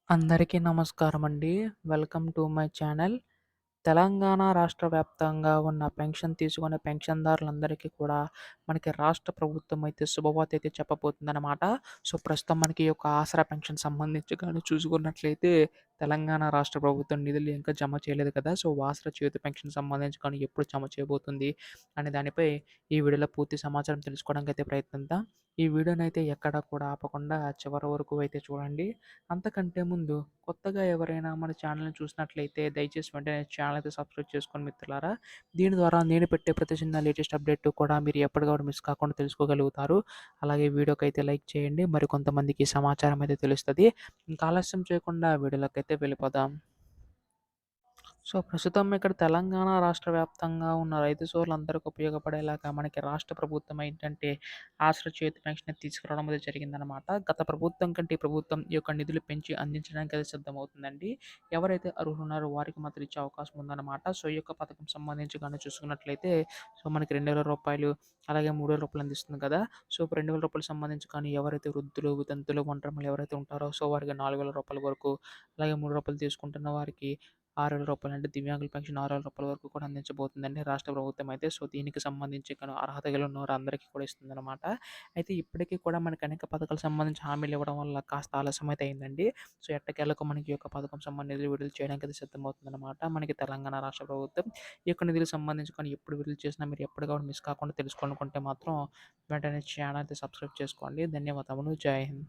అందరికీ నమస్కారమండి. Welcome to my channel. Telangana రాష్ట్ర వ్యాప్తంగా ఉన్న పెన్షన్ తీసుకునే పెన్షన్‌దారులందరికీ కూడా మనకి రాష్ట్ర ప్రభుత్వం అయితే శుభవార్త అయితే చెప్పబోతుందనమాట. సో, ప్రస్తుతం మనకి ఈ యొక్క ఆసరా పెన్షన్ సంబంధించి గాని చూసుకున్నట్లయితే తెలంగాణ రాష్ట్ర ప్రభుత్వం నిధులు ఇంకా జమ చేయలేదు కదా! సో, ఆసరా చేయూత పెన్షన్ సంబంధించి కానీ ఎప్పుడు జమ చేయబోతుంది అనే దానిపై ఈ వీడియోలో పూర్తి సమాచారం తెలుసుకోవడానికి అయితే ప్రయత్నిద్దాం. ఈ వీడియోనైతే ఎక్కడా కూడా ఆపకుండా చివరి వరకు అయితే చూడండి. అంతకంటే ముందు కొత్తగా ఎవరైనా మన ఛానల్‌ని చూసినట్లయితే దయచేసి వెంటనే ఛానల్ అయితే సబ్స్క్రైబ్ చేసుకోండి మిత్రులారా. దీని ద్వారా నేను పెట్టే ప్రతి చిన్న లేటెస్ట్ అప్డేట్ కూడా మీరు ఎప్పటికప్పుడు మిస్ కాకుండా తెలుసుకోగలుగుతారు. అలాగే వీడియోకైతే లైక్ చేయండి. మరికొంతమందికి ఈ సమాచారం అయితే తెలుస్తది. ఇంకా ఆలస్యం చేయకుండా వీడియోలోకైతే వెళ్ళిపోదాం. సో, ప్రస్తుతం ఇక్కడ తెలంగాణ రాష్ట్ర వ్యాప్తంగా ఉన్న రైతు సోదరులందరికీ ఉపయోగపడేలాగా మనకి రాష్ట్ర ప్రభుత్వం ఏంటంటే ఆసరా చేతి పెన్షన్ తీసుకురావడం అనేది జరిగిందనమాట. గత ప్రభుత్వం కంటే ఈ ప్రభుత్వం ఈ యొక్క నిధులు పెంచి అందించడానికి అది సిద్ధమవుతుందండి. ఎవరైతే అర్హులున్నారో వారికి మాత్రం ఇచ్చే అవకాశం ఉందన్నమాట. సో, ఈ యొక్క పథకం సంబంధించి గాని చూసుకున్నట్లయితే సో, మనకి రూ. 2,000 అలాగే రూ. 3,000 అందిస్తుంది కదా! సో, ఇప్పుడు రూ. 2,000 సంబంధించి కానీ ఎవరైతే వృద్ధులు, వితంతులు, ఒంటరిమహిళలు ఎవరైతే ఉంటారో సో, వారికి రూ. 4,000 వరకు అలాగే రూ. 3,000 తీసుకుంటున్న వారికి రూ. 6,000 అంటే దివ్యాంగుల పెన్షన్ రూ. 6,000 వరకు కూడా అందించబోతుందండి రాష్ట్ర ప్రభుత్వం అయితే. సో, దీనికి సంబంధించి అర్హత కలిగిన వారందరికీ కూడా ఇస్తుందనమాట. అయితే ఇప్పటికి కూడా మనకి అనేక పథకాలకు సంబంధించి హామీలు ఇవ్వడం వల్ల కాస్త ఆలస్యం అయితే అయిందండి. సో, ఎట్టకేలకు మనకి ఈ యొక్క పథకం సంబంధించి నిధులు విడుదల చేయడానికి అయితే సిద్ధమవుతుందనమాట. మనకి తెలంగాణ రాష్ట్ర ప్రభుత్వం ఈ యొక్క నిధులకు సంబంధించి కానీ ఎప్పుడు విడుదల చేసినా మీరు ఎప్పటికప్పుడు మిస్ కాకుండా తెలుసుకోవాలనుకుంటే మాత్రం వెంటనే ఛానల్ అయితే సబ్స్క్రైబ్ చేసుకోండి. ధన్యవాదములు. జై హింద్.